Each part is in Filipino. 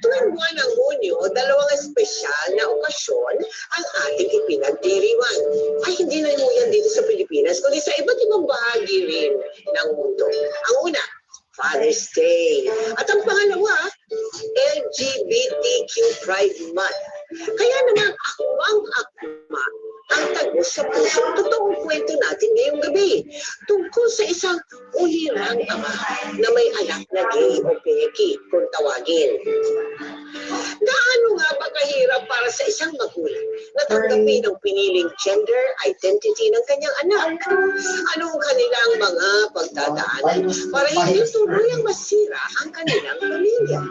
Tuwing buwan ng Hunyo, dalawang espesyal na okasyon ang ating ipinagdiriwang. Ay, hindi lang yan dito sa Pilipinas, kundi sa iba't ibang bahagi rin ng mundo. Ang una, Father's Day. At ang pangalawa, LGBTQ Pride Month. Kaya naman akmang-akma ang tagos sa puso. Totoong kwento natin ngayong gabi tungkol sa isang ulirang ama na may anak na gay o peki kung tawagin. Gaano nga ba kahirap para sa isang magulang na tanggapin ang piniling gender identity ng kanyang anak? Anong kanilang mga pagdadaanan para hindi tuluyang masira ang kanilang pamilya?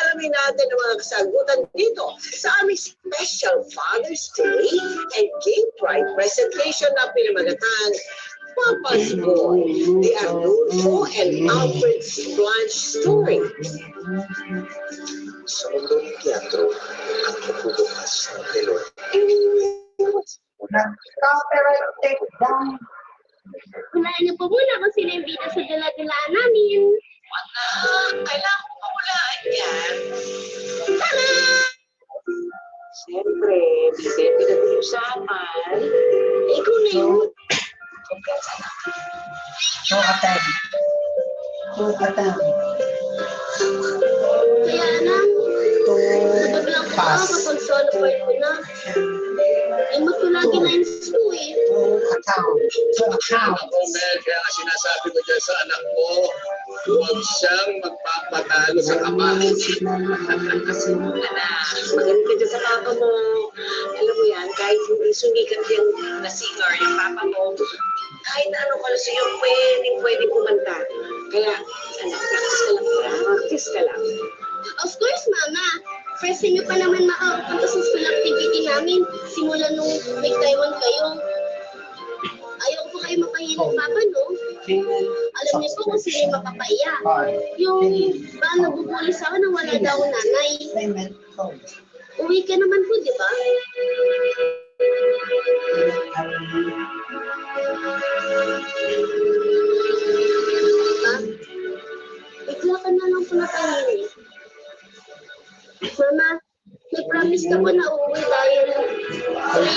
Alamin natin ang mga kasagutan dito sa aming special Father's Day and Gay Pride presentation na pinamagatang Papa's Boy, the Arnulfo and Alfred Blanche story. Sa mundo ng teatro, ang pagbubukas ng telon. Copyright take down. Hulaan niyo po muna kung sino yung bida sa dala-dalaan namin. Kailangan ko mahulaan yan. Siyempre, kasi pinag-uusapan. Ikaw na yun. So attempt. Kaya na, sabag lang ko Pass. kapag solo part ko na. Eh, matulagi na yung school eh. To account. Ako, Mel, kaya nga sinasabi ko dyan sa anak mo, huwag siyang magpapatalo sa ama. Anak, magaling ka dyan sa papa mo. Alam mo yan, kahit hindi sumikat yung na singer, yung papa mo, kahit na anong kalos yung pwedeng kumanta. Kaya, anak, practice ka lang. Of course, Mama. First time niyo pa naman makapunta sa school activity namin. Simula nung nag-Taiwan kayo. Ayaw ko kayo mapahiya ng Papa, no? Alam niyo po kung sino yung mapapaiya. Yung ba nabubuli sa akin na wala daw nanay. Uwi ka naman po, di ba? Bigla ka na lang po napahiya. Mama, may promise ka po na uuwi dahil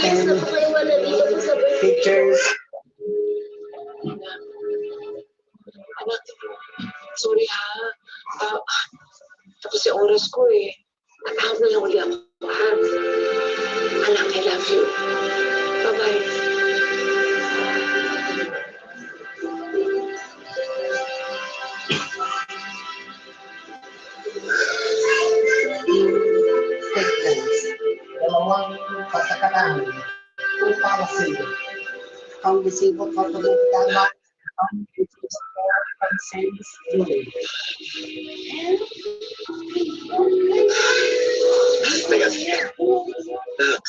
next na po kayo wala dito po sa birthday. Pictures. Anak, sorry ha. Tapos yung oras ko eh. Natawag na lang ulit ako, ha? Anak, I love you. Bye-bye. Dalawang pagkakaroon. Two policy. Ang resibo patulog tama ang consents doing. Teka, nak.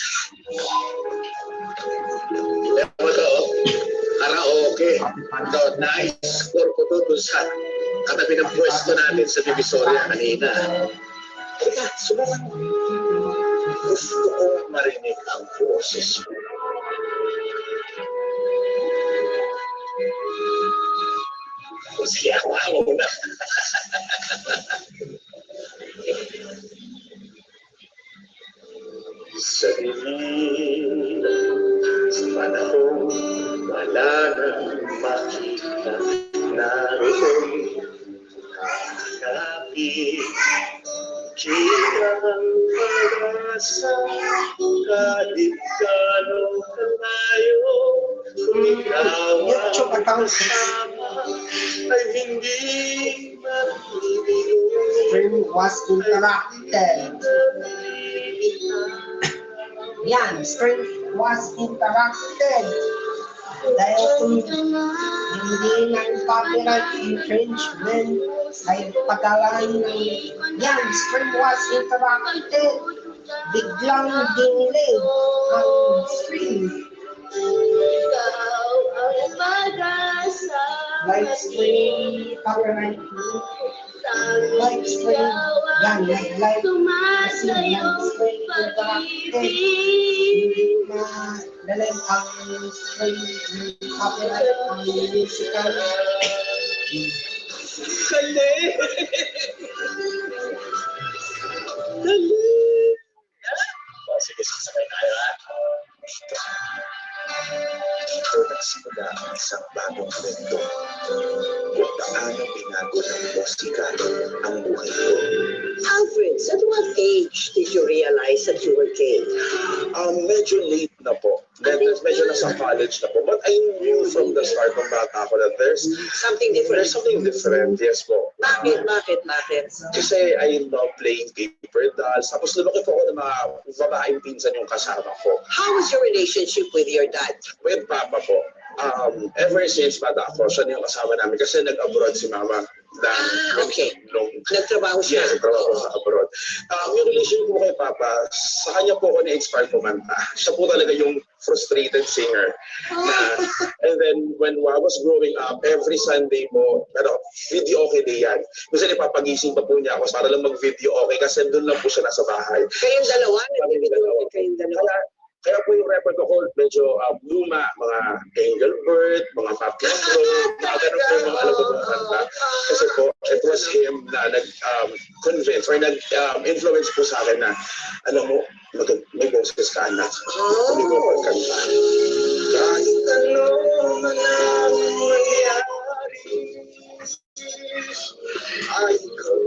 Alam mo to, karaoke. Ito, na-score ko to dun sa katabi ng pwesto natin sa Divisoria kanina. Teka, subukan mo. Gusto kong marinig ang boses mo. Sige, ako muna. Sa dilim, sa panahon, wala nang makita. Naroon, kakapit, kitang pag-asa, kahit gano'ng kalayo, kung ikaw ang kasama, ay hindi magbibigay. Stream was interrupted. Yan, stream was interrupted. Dahil kung hindi ng copyright infringement ay pagkalaan ng yan, stream was interrupted. Biglang dinilig ang stream. Live stream, copyright live stream, yan, live stream interrupted. Dalam ang stream copyright ang musical Dali! Dali! Sige, sasakay tayo ha. Dito nagsimula ang isang bagong kwento kung paano binago ng musika ang buhay ko. Alfred, at what age did you realize that you were gay? Medyo late na po. Medyo nasa college na po. But I knew from the start ng bata ko that there's Something different. something different. Yes po. Bakit? Kasi I love playing paper dolls. Tapos lumaki po ako ng mga babaeng pinsan yung kasama ko. How was your relationship with your dad? With Papa po. Ever since bata ako, siya na yung kasama namin. Kasi nag-abroad si Mama. Okay. Nagtrabaho siya. Yes, nagtrabaho sa abroad. Yung relationship ko kay Papa, sa kanya po ako na-inspire kumanta. Siya po talaga yung frustrated singer. And then, when I was growing up, every Sunday po, video okay day yan. Kasi ipapagising pa po niya ako para lang mag-video okay kasi doon lang po siya nasa bahay. Kayong dalawa? Kayong dalawa? Kaya po yung record ko medyo luma, mga Engelbert, mga Papiano, mga ganun po yung mga alam ko mga kanta. Kasi po, it was him na nag-convince or nag-influence po sa akin na, alam mo, may boses ka anak. Hindi mo magkanta. Kahit ano man ang mangyari, ay ikaw.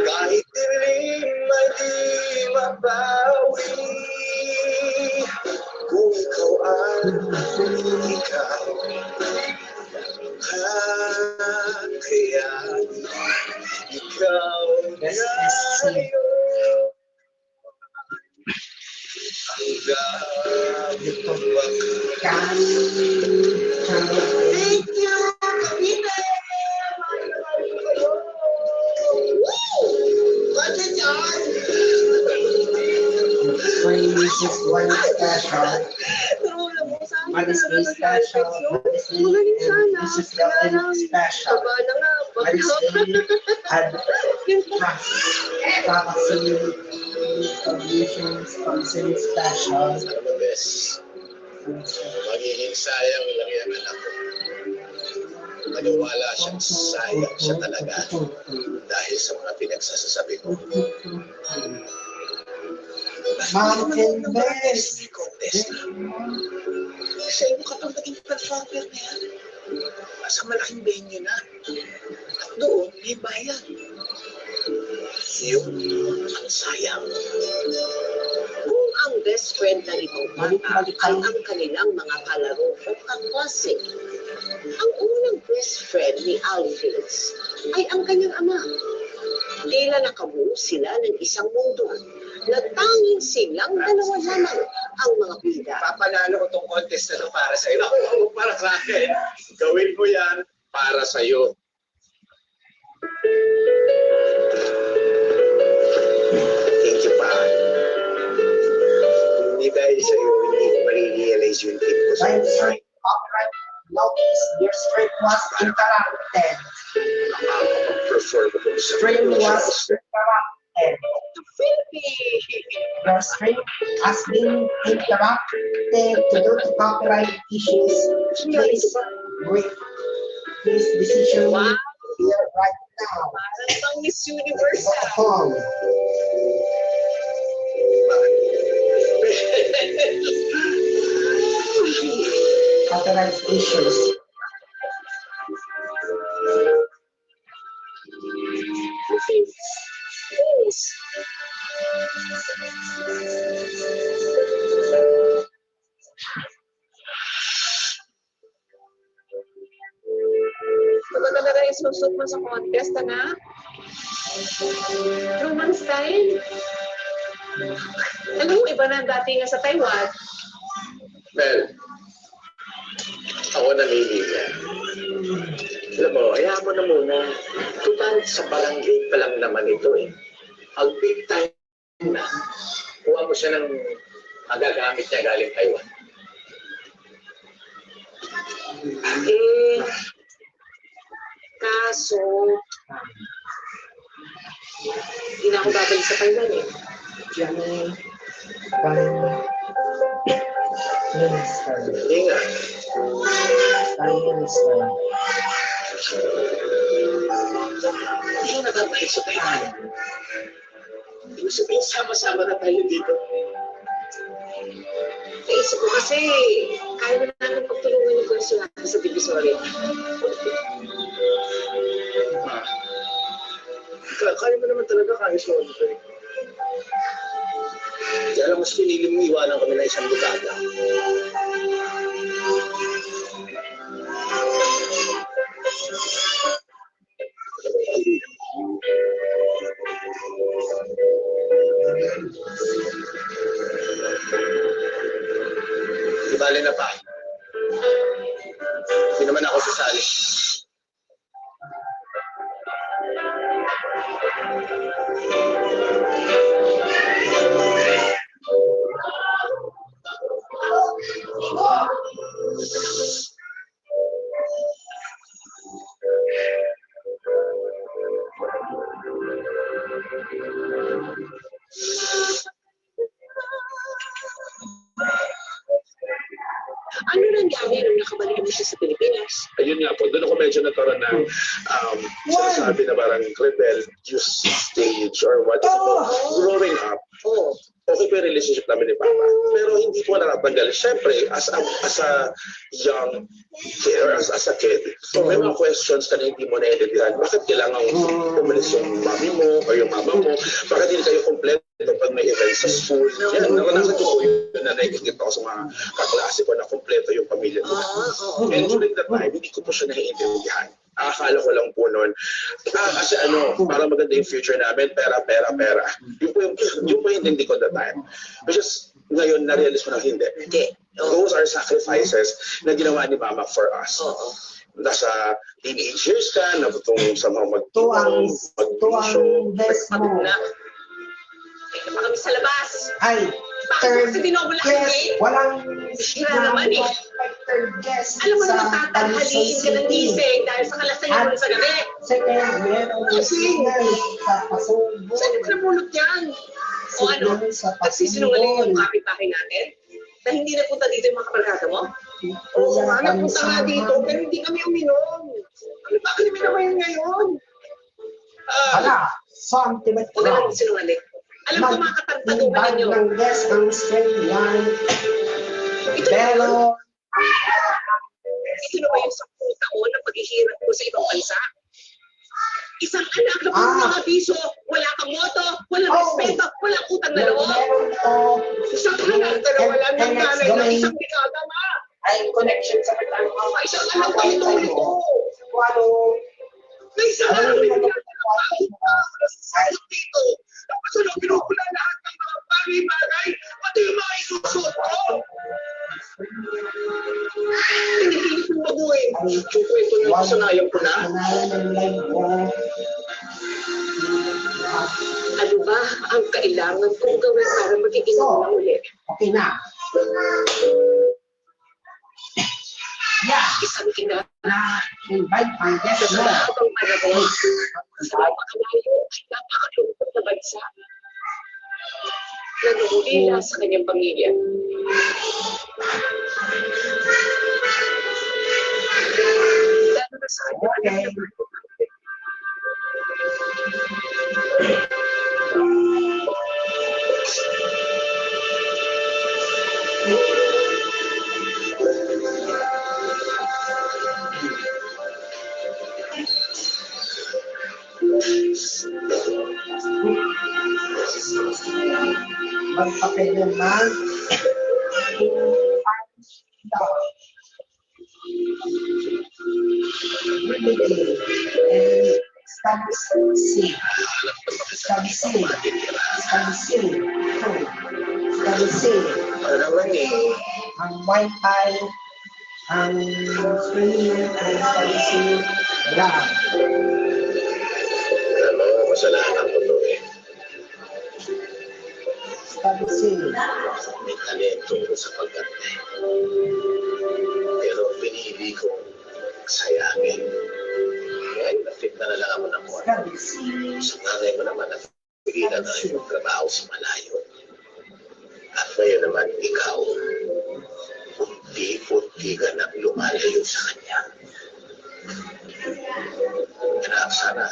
Kahit dilim ay di mabawi, kung ikaw ang ikaw, kaya ikaw ngayon Thank you, Kavite! Spring is one special. Mother's Day special. Mother's Day and Mrs. Ellen special. Mother's Day had vaccine conditions concern special. Magiging sayang lang yung anak ko. Maniwala siyang sayang siya talaga dahil sa mga pinagsasasabi ko. Mountain Best. Contest na. Sa inyo ka pang naging performer na yan. Nasa malaking venue na. At doon, may bayan. Yun, ang sayang. Kung ang best friend na itong bata ay ang kanilang mga kalaro o kaklase, ang unang best friend ni Alfred ay ang kanyang ama. Tila nakabuo sila ng isang mundo na tanging silang dalawa lamang ang mga bida. Papanalo ko tong contest na to para sa iyo. Ako, para sa akin. Gawin mo yan para sa iyo. Thank you, pa. Hindi dahil sa iyo, hindi ko marirealize yung tip ko sa By iyo. straight upright notice, your string was interrupted. Nakakapag-perform ko sa String was interrupted. Your string has been interrupted due to copyright issues. Please wait. Please decision Wow. here right now. Parang pang Miss Universe. Home. Copyright issues. Please. Maganda na rin susot mo sa contest, na? Roman style. Alam mo, iba na dati nga sa Taiwan. Well, ako namimili. Alam mo, hayaan mo na muna. Total, sa barangay pa lang naman ito eh. Ang big time na, kuha mo siya ng magagamit niya galing Taiwan. Kaso, hindi na ako babalik sa Taiwan eh. Jenny, Prime Minister. Hindi nga. Prime Minister. Hindi ko nakakaisip na yan. Ibig sabihin, sama-sama na tayo dito. Naisip ko kasi, kaya na natin pagtulungan yung konsulata sa Divisoria. Kaya mo naman talaga kaya sa dito. Kaya lang mas pinili mong iwanan kami na isang dekada. Di bali na pa. Hindi naman ako sasali. Ano nangyari nung nakabalik mo siya sa Pilipinas? Ayun nga po, doon ako medyo nagkaroon ng sinasabi na parang rebellious stage or what is it called? Growing up. Oo. Okay po yung relationship namin ni Papa. Pero hindi po nakatagal. Siyempre, as a young kid, or as a kid, so may mga questions ka na hindi mo naiintindihan. Bakit kailangan umalis yung mami mo or yung mama mo? Bakit hindi kayo kompleto pag may event sa school? Yan, naranasan ko po yun na nakikita ko sa mga kaklase ko na kompleto yung pamilya ko. And during that time, hindi ko po siya naiintindihan. Akala ko lang po noon, kasi para maganda yung future namin, pera. Yung po yung hindi ko that time. Which is, ngayon, na-realize ko na hindi. Hindi. Those are sacrifices na ginawa ni Mama for us. Oo. Nasa teenage years ka, natutong sa mga Ito ang best Pagod mo. na. May na pa kami sa labas. Ay, Bakit third kasi dinobol ang guest. game? Walang Sira naman eh. third guest Alam mo sa naman tatanghaliin ka ng gising dahil sa kalasan mo sa gabi. Second, meron ng signal sa Pasubo. Saan ka namulot yan? O ano? Signal sa Nagsisinungaling yung Pasubo. kapitbahay natin? Na hindi napunta dito yung mga kabarkada mo? Oo nga, napunta nga dito, pero hindi kami uminom. Ano ba kami naman ngayon? Wala. Something Huwag ka lang sinungaling. Alam ko mga katartaduhan Mag-invite ninyo. ng guest ng Australian. Ito na Pero, Ito na ba yung 10 taon na paghihirap ko sa ibang bansa? Isang anak na puro mga piso, wala kang moto, walang respeto, walang utang na loob. meron ito. Isang anak na wala ng nanay na isang dekada na. Ay, connection sa Batangas. Isang anak na ito. Ano, May isang anak na ito. Nasasayang dito. Tapos ano, pinupula lahat ng mga bagay-bagay, pati yung mga isusot ko. Pinipilit kong baguhin. Yung kwento na kasanayan ko na. Pangalan ng live mo. Ano ba ang kailangan kong gawin para magiging na ulit? Okay na. Yeah. Isang ina Na invite ang guest sa mo. mahabang panahon sa napakalayo at napakalungkot na bansa na nangulila sa kanyang pamilya. Lalo na sa kanyang anak na Magpapel naman. Study C. Ano naman eh. Ang Wi-Fi, ang streaming, ang study C. Wala. Alam mo, masalanan ko to eh. Study C. May talento ko sa pagkanta. Pero pinili ko sayangin. Kaya na-fit na lang ako ng muna. Study C. Sa nanay mo naman na pigilan na yung trabaho sa malayo. At ngayon naman ikaw, unti-unti ka nang lumalayo sa kanya. Kaya sana,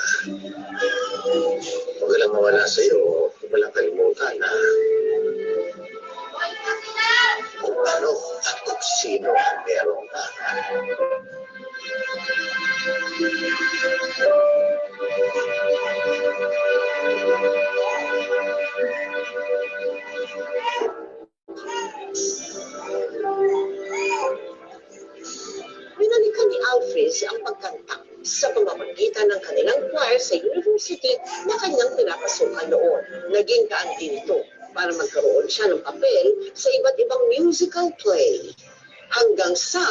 huwag lang mawala sa'yo, walang kalimutan na kung ano at kung sino ang meron ka. Binalikan ni Alfred ang pagkanta sa pamamagitan ng kanilang choir sa university na kanyang pinapasukan noon. Naging daan din ito para magkaroon siya ng papel sa iba't ibang musical play. Hanggang sa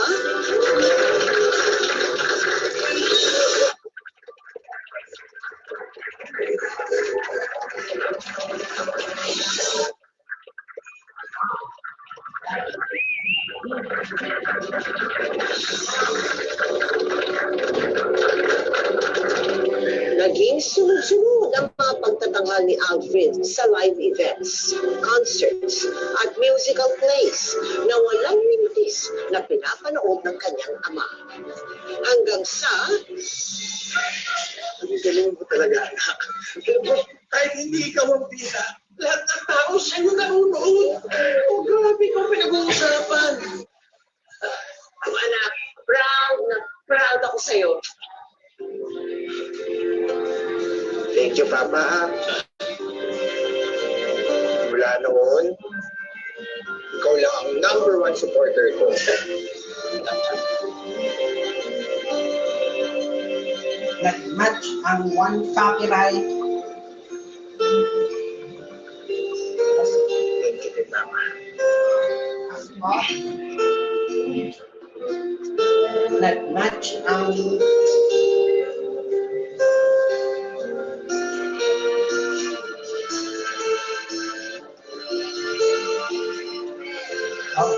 naging sunod-sunod ang mga pagtatanghal ni Alfred sa live events, concerts, at musical plays na walang limitis na pinapanood ng kanyang ama. Hanggang sa Ang galing mo talaga, anak. Alam mo, kahit hindi ikaw ang bida, lahat ng tao sa'yo nanonood. Oh, grabe kong pinag-uusapan. Anak, proud na proud ako sa'yo. Thank you, Papa. Mula noon, ikaw lang ang #1 supporter ko. Nag-match ang one copyright. Thank you, Mama. Nag-match ang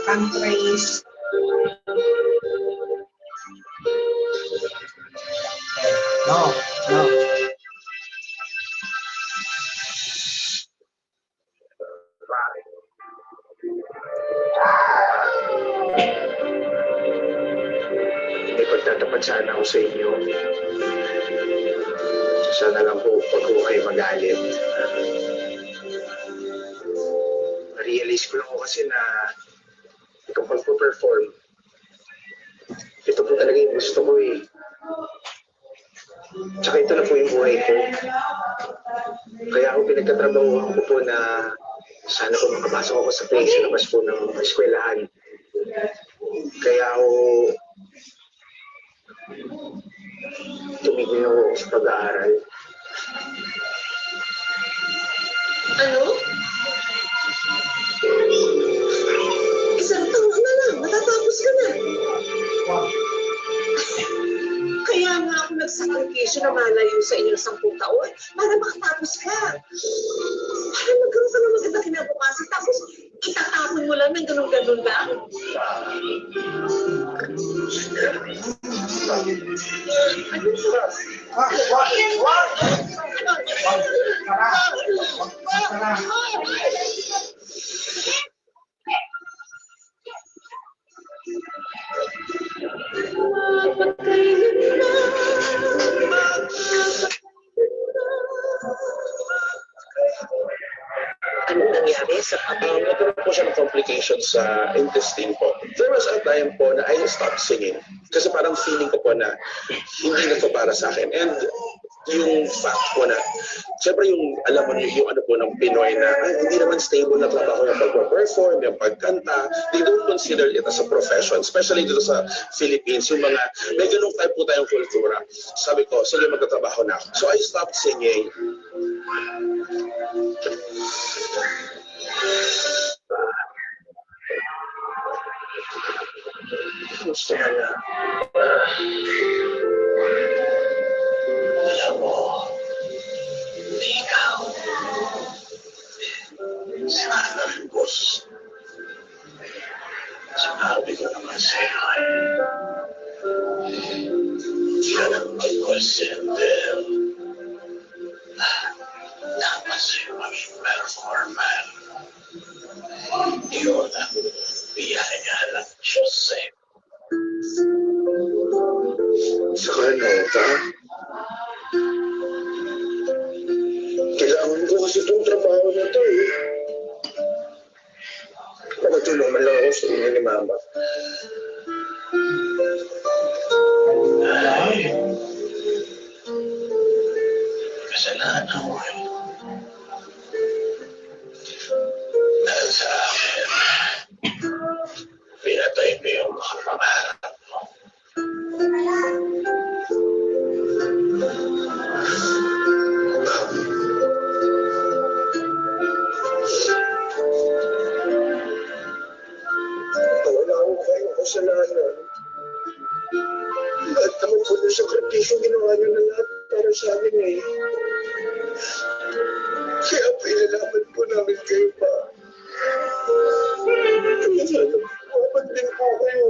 countries. No. May pagtatapat sana ako sa inyo. Sana lang po, pag ko kayo magalit. Na-realize ko lang po kasi na kapag po perform, ito po talaga yung gusto ko eh. Tsaka ito na po yung buhay ko. Kaya ako pinagtatrabahuhan ko po na sana po makapasok ako sa place sa labas po ng eskwelahan. Kaya ako tumigil ako sa pag-aaral. ano? Isang taon na lang, matatapos ka na. Kaya nga ako nagsakripisyo na malayo sa inyo 10 taon para makatapos ka. Para magkaroon ka ng magandang kinabukasan tapos itatapon mo lang ng ganun-ganun lang. Ano ba? Ano nangyari sa papa? Nagkaroon po siya ng complications sa intestine po. There was a time po na I stopped singing. Kasi parang feeling ko po na hindi na to para sa akin. And yung fact po na, siyempre yung, alam mo, yung ano po ng Pinoy na, ay, hindi naman stable na trabaho yung pag-perform, yung pagkanta. They don't consider it as a profession. Especially dito sa Philippines, yung mga, may ganun type po tayong kultura. Sabi ko, sige, magtatrabaho na ako. So I stopped singing. Gusto na na. Alam mo, ikaw, sana rin, boss. Sinabi ko naman sa'yo, yan ang mag-consider. Dapat sa'yo maging performer. Yun ang biyaya ng Diyos sa'yo. Saka nota, kailangan ko kasi itong trabaho na ito eh. Makatulong man lang ako sa inyo ni Mama. Ay, kasalanan mo eh. Dahil sa akin, pinatay mo yung mga pangarap mo. Wala akong kayong kasalanan. At naman po yung sakripisyo ginawa niyo na lahat para sa amin eh. Kaya po ilalaman po namin kayo pa. Kapag din po kayo.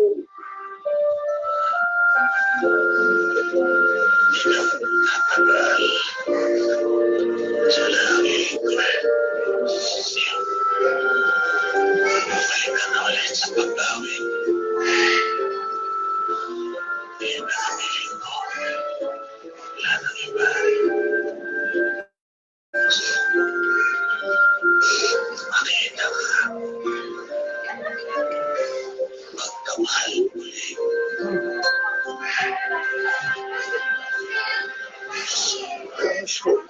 Hindi na po tatagal sa langit ko eh. Balik ka na ulit sa pagbawi. Hindi na kamiling ko. Wala nang iba. Makita ka. Magkamahal muli. Sure.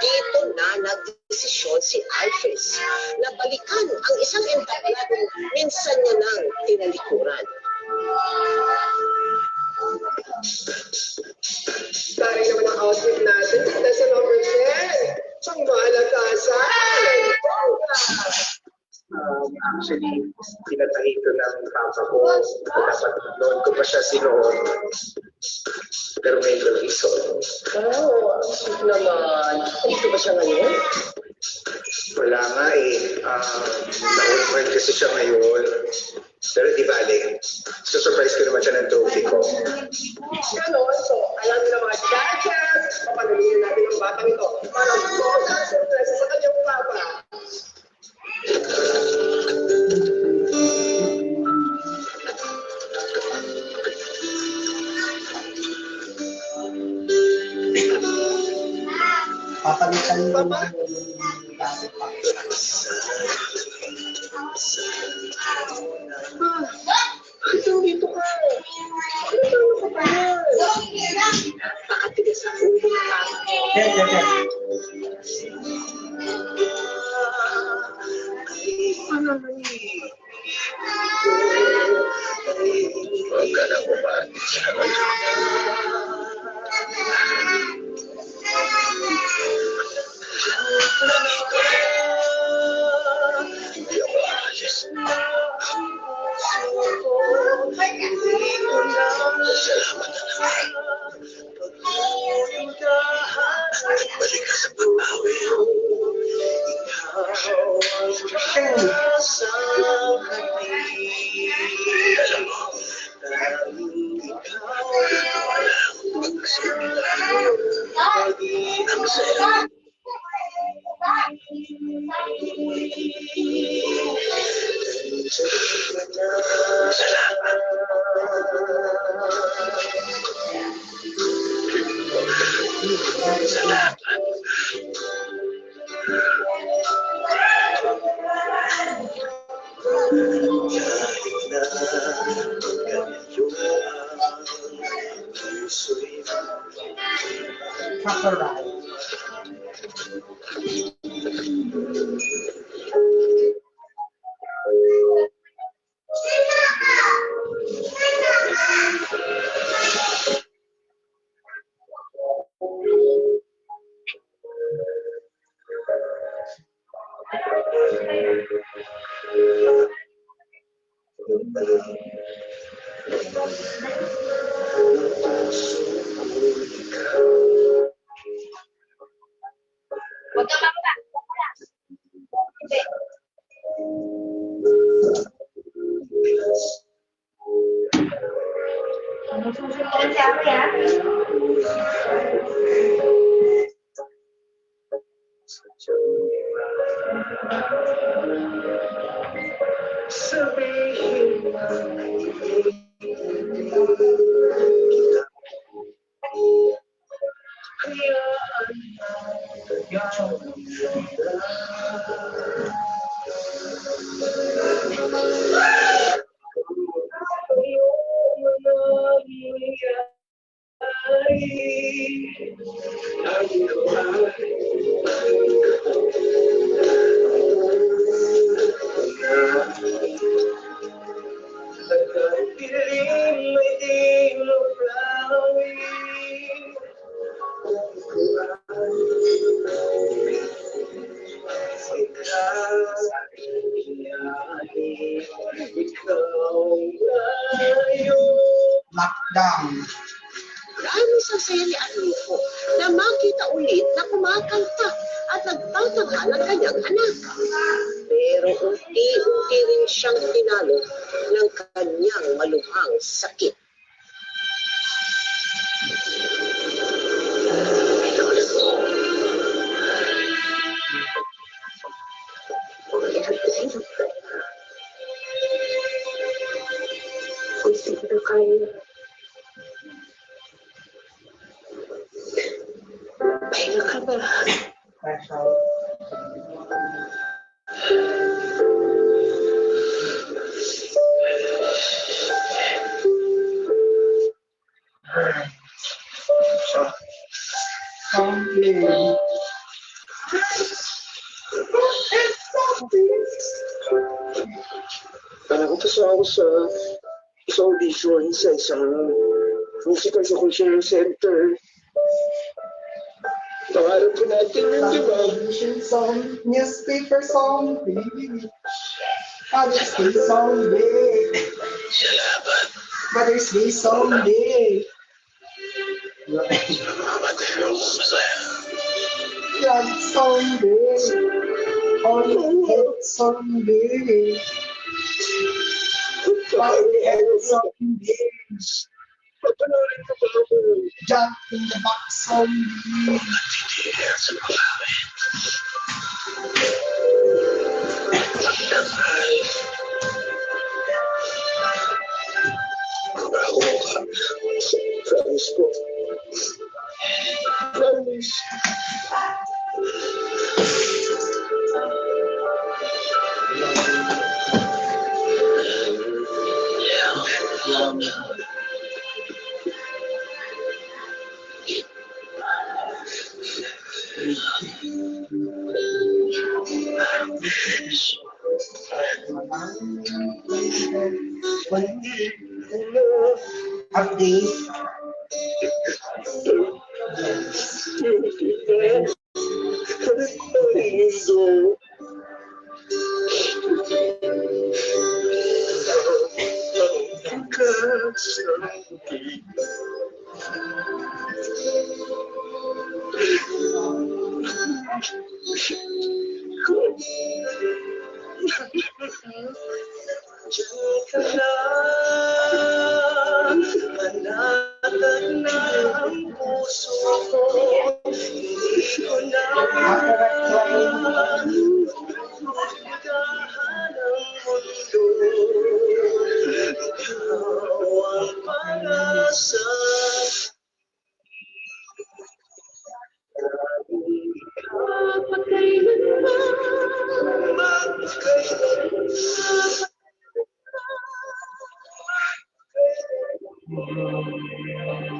Dito na nagdesisyon si Alphys na balikan ang isang entabladong minsan niya nang tinalikuran. Tayo naman ang outfit natin. Nasa number 10. Siyang malakasan. Actually, pinatahi ko ng papa ko. Dapat noon ko pa siya sinuot. Pero may proviso. Oh, ang sweet naman. Dito ba siya ngayon? Wala nga eh. Na-offer kasi siya ngayon. Pero di bale. Susurprise ko naman siya ng trophy ko. Ganon, so alam niyo na mga gadgets. Papagalingin natin ang batang ito para sobrang surprise sa kanyang papa. Papalitan mo Papa? Hanggang dito ka. Ano ka pa yan? Pakatigas ang ulo ng mama. Huwag ka na bumati sa ngayon. Hindi ako aalis. Salamat na naman. Balik ka sa pagbawi. Alam mo, walang pagkasunod ang saya. Salamat. Salamat. Kahit na ganito ang puso'y Sakurai. Huwag ka mababa. sabihin na hayaan Lockdown. Gaano sa saya ni Arnulfo na makita ulit na kumakanta at nagtataka ng kanyang anak. Pero unti-unti rin siyang tinalo ng kanyang malubhang sakit. Pahinga ka ba? Special. Something. Nakapasa ako sa audition sa isang musical sa cultural center. Pangarap ko natin yun, di ba? Television song, newspaper song, baby. Father's Day song, baby. Salamat. Mother's Day song, baby. Salamat. Masaya. Love song, baby. All hit song, baby. All hit song, baby. Papanoorin ko pa ako. Jack in the Box song, baby. Matitihir sa pangawin. Magdamay. Mabaho ka. Promise ko. Promise. Update.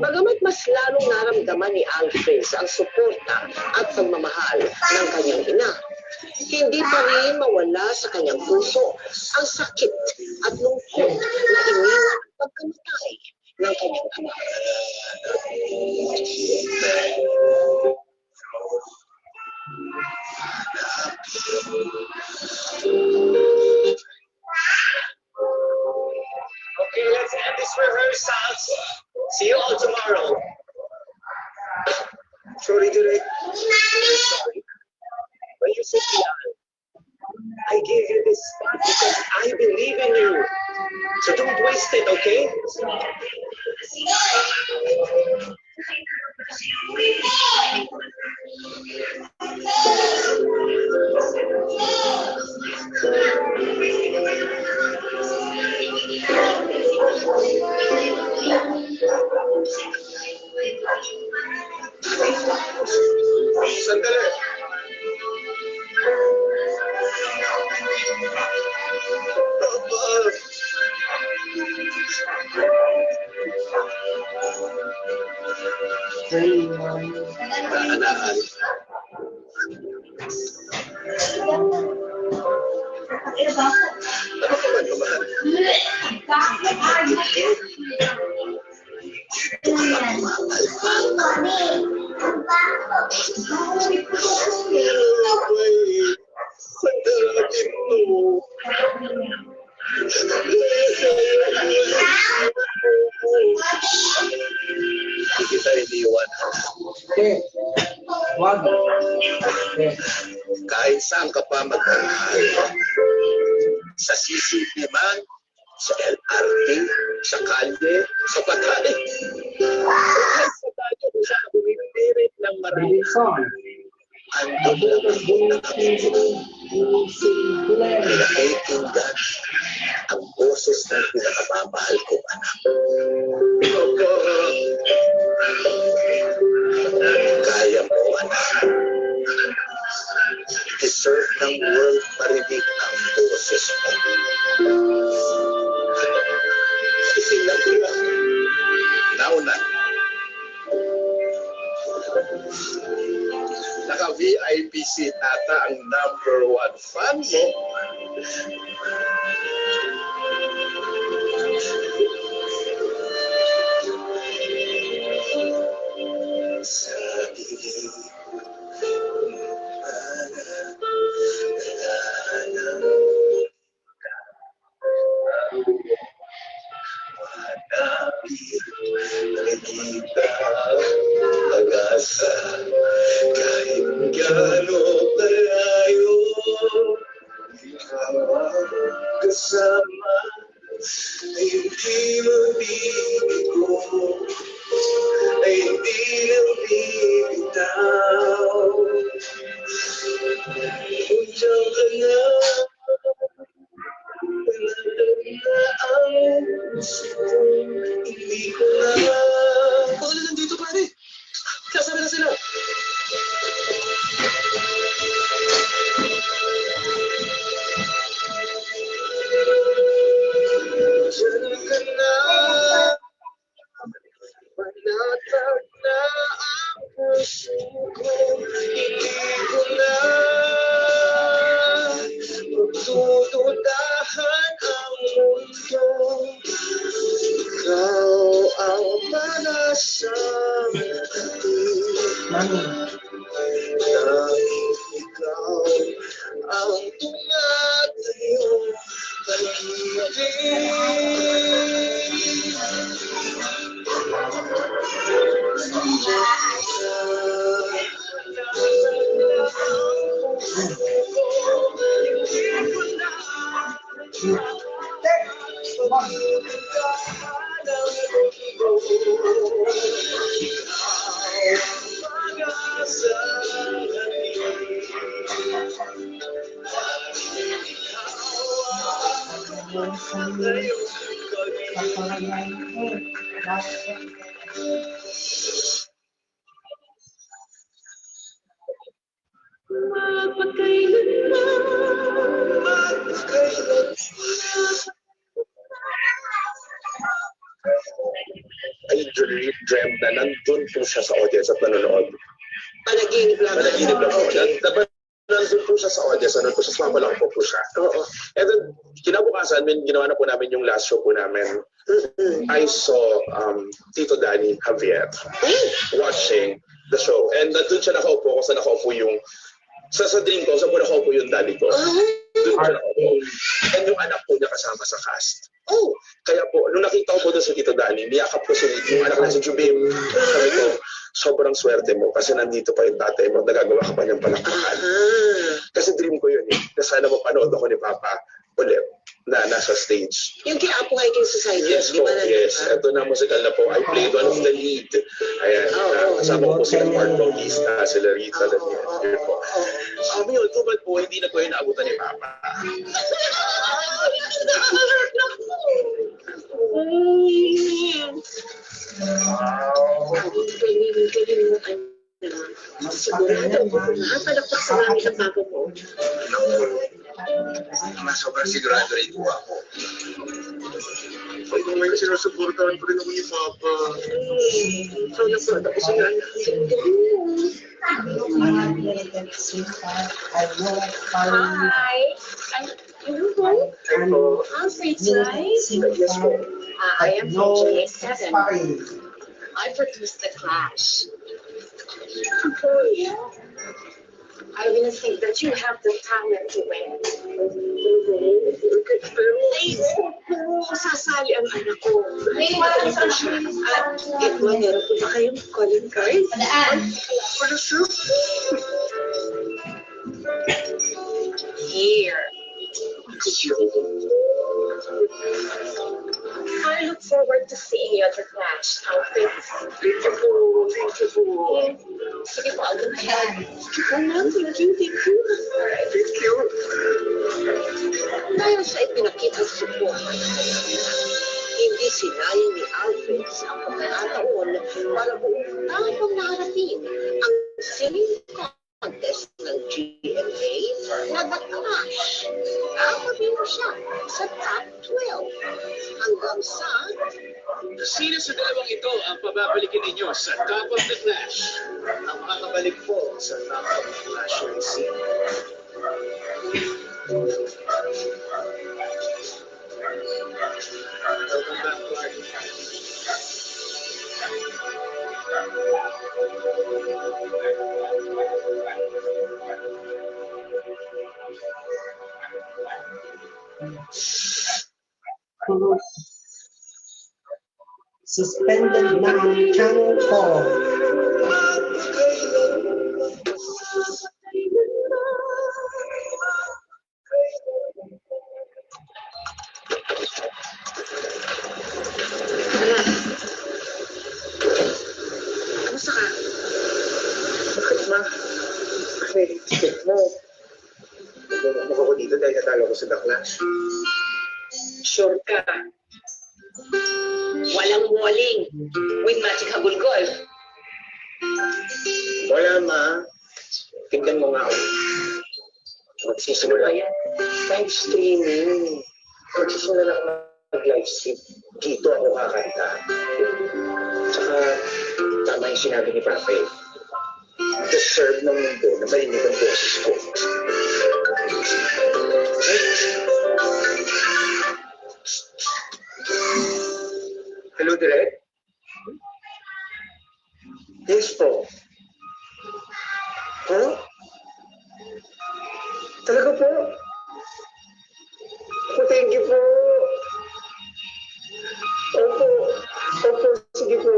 Bagamat mas lalong naramdaman ni Alfred ang suporta at pagmamahal ng kanyang ina, hindi pa rin mawala sa kanyang puso ang sakit at lungkot na iniwan ang pagkamatay ng kanyang ama. Okay, let's end this rehearsal. See you all tomorrow. Sorry, Direk. Sorry. When you said Kian, I gave you this spot because I believe in you. So don't waste it, okay? Naanaan. Ano ka man, mahal? Hindi kita iniwan. Wag. Kahit saan ka pa magmamahal. Sa CCP man, sa LRT, sa kalye, sa patay. Kahit sa tayo kung saan bumibirit ng marami. Bilinson. Andun lang ako pinakaitingan ang boses ng pinakamamahal kong anak. Kaya mo, anak. Deserve ng world marinig ang boses mo. Ising lang ko lang. Nauna. Naka-VIP seat ata ang #1 fan mo. Nakikita pag-asa kahit gaano kalayo, ikaw ang kasama ay hindi mabibigo, ay hindi nabibitaw. Kung diyan ka na, ang gusto kong hindi ko na. Bakit na nandito, pare? Nasaan na sila? Diyan ka na, panatag na ang puso ko, hindi ko na magdududahan ang mundo. Ikaw ang panasang Mami. Tanging ikaw ang tumatayo ay dream na nandun po siya sa audience at nanonood. Panaginip lang. Panaginip lang po. Nandun po siya sa audience, nandun po siya, sumama lang po siya. Oo. And then, kinabukasan, ginawa na po namin yung last show po namin. I saw Tito Danny Javier watching the show. And nandun siya nakaupo, kung saan nakaupo yung sa dream ko, saan po nakaupo yung daddy ko. Doon siya nakaupo. And yung anak po niya kasama sa cast. Oh, kaya po, nung nakita ko po doon sa Tito Danny, niyakap ko yung anak na si Jubim. Sabi ko, sobrang swerte mo kasi nandito pa yung tatay mo, nagagawa ka pa niyang palakpakan. Kasi dream ko yun eh, na sana mapanood ako ni Papa ulit na nasa stage. Yung kay Apo Hiking Society. Yes po, yes. Ito na musical na po. I played one of the lead. Ayan, kasama ko po sila Mark Bautista, sila Rita, yun po. Sabi yun, tubad po, hindi na po yun naabutan ni Papa. Sigurado ako kung nakapalakpak sa langit ang papa mo. Mas sobrang sigurado rin po ako. Pag may sinusuportahan ko rin ako ni Papa. So, nasunod ako sa anak. Hi. You home? I'm free tonight. I am from JS7. I produced The Clash. I really think that you have the talent to win. Pero, sasali ang anak ko. Magaling pa siya. At meron po ba kayong calling card? Wala siya. Here. I look forward to seeing you at The Clash outfits. Thank you po. Thank you po. Sige po, I'll go ahead. Thank you. Thank you. Dahil sa ipinakitang suporta, hindi sinayang ni Alfred ang pagkakataon para buong tapang naharapin ang singing contest ng GMA na The Clash. Nakapabilo siya sa top 12 hanggang sa Sino sa dalawang ito ang pababalikin ninyo sa Top of the Clash? Ang makakabalik po sa Top of the Clash Racing. Welcome back, Clark. Suspended na ang Channel 4. Kamusta ka? Bakit ma? May ticket mo. Nagmamok ako dito dahil natalo ko sa The Clash. Sure ka. Walang walling with Magic Hagulgol. Wala ma. Tingnan mo nga ako. Magsisimula yan. Live streaming. Magsisimula ako mag-live stream. Dito ako kakanta. Tsaka tama yung sinabi ni Papa eh. Deserve ng mundo na marinig ang boses ko. Hello, Direk? Yes po. Huh? Talaga po? Oh, thank you po. Opo. Opo, sige po.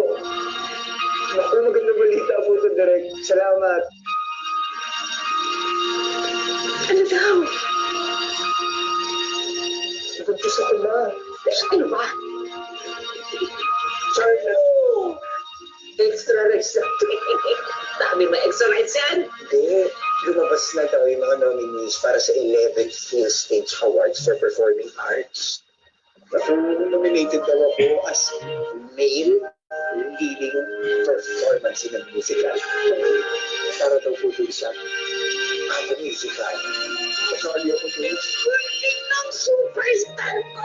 Naku, maganda balita po ito, Direk. Salamat. Ano daw? Nagpuntis ako na. Ano ba? Charlotte. Extra rights. Dami ba extra rights yan? Hindi. Lumabas na daw yung mga nominees para sa 11th Phil Stage Awards for Performing Arts. Naku, nominated daw ako as male leading performance in a musical. Para daw po dun sa musical. Kasali ako dun. Pwede ng superstar ko!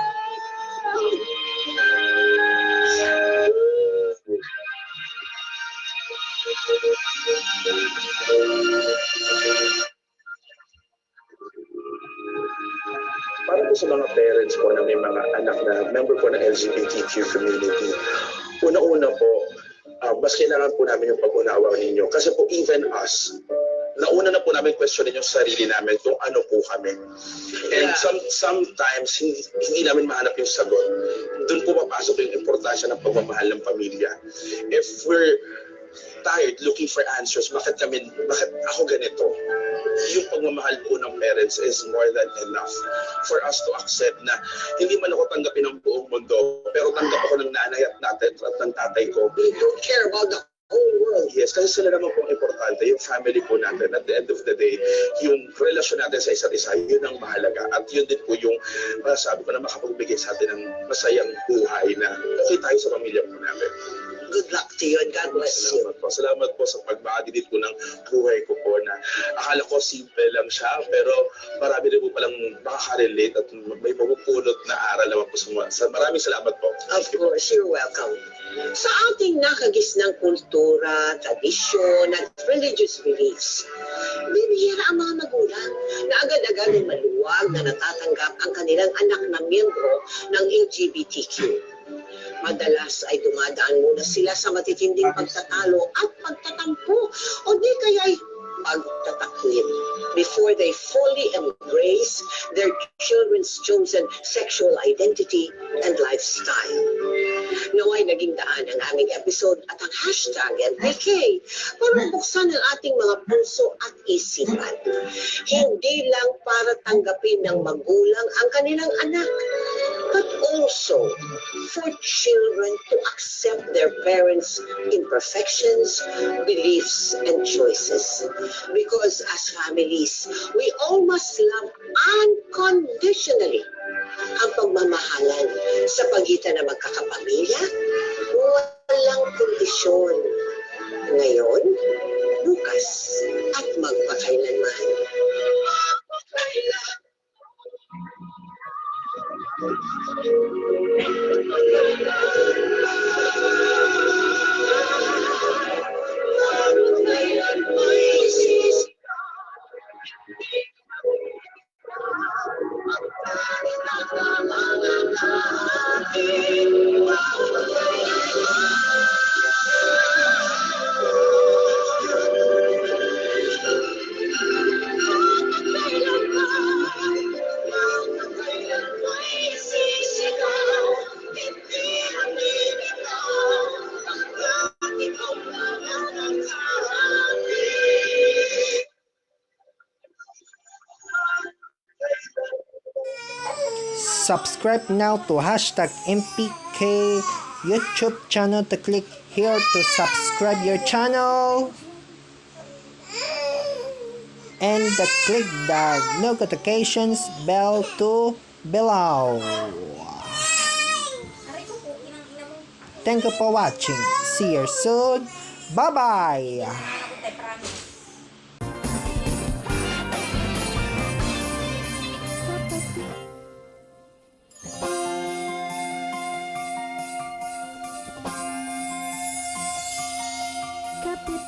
Para po sa mga parents po na may mga anak na member po ng LGBTQ community, una-una po, mas kailangan po namin yung pag-unawa ninyo. Kasi po even us, nauna na po namin questionin yung sarili namin kung ano po kami. And sometimes, hindi namin mahanap yung sagot. Doon po papasok yung importansya ng pagmamahal ng pamilya. If we're tired looking for answers, bakit ako ganito? Yung pagmamahal po ng parents is more than enough for us to accept na hindi man ako tanggapin ng buong mundo, pero tanggap ako ng nanay at ng tatay ko. We don't care about the whole world. Yes, kasi sila naman po importante, yung family po natin. At the end of the day, yung relasyon natin sa isa't isa, yun ang mahalaga. At yun din po yung masasabi ko na makapagbigay sa atin ng masayang buhay na okay tayo sa pamilya po natin. Good luck to you and God bless you. Salamat po sa pagbahagi dito ng buhay ko po na akala ko simple lang siya pero marami rin po palang makaka-relate at may mapupulot na aral naman po sa maraming salamat po. Of course, you're welcome. Sa ating nakagisnang kultura, tradisyon, at religious beliefs, bibihira ang mga magulang na agad-agad ay maluwag na natatanggap ang kanilang anak na miyembro ng LGBTQ. Madalas ay dumadaan muna sila sa matitinding pagtatalo at pagtatampo o di kaya'y pagtatakwil before they fully embrace their children's chosen sexual identity and lifestyle. Naway naging daan ang aming episode at ang hashtag MPK para buksan ang ating mga puso at isipan. Hindi lang para tanggapin ng magulang ang kanilang anak, but also for children to accept their parents' imperfections, beliefs, and choices. Because as families, we all must love unconditionally. Ang pagmamahalan sa pagitan ng magkakapamilya, walang kondisyon. Ngayon, bukas, at magpakailanman. Subscribe now to hashtag MPK YouTube channel to click here to subscribe your channel and click the notifications bell to below. Thank you for watching. See you soon. Bye bye. Kapit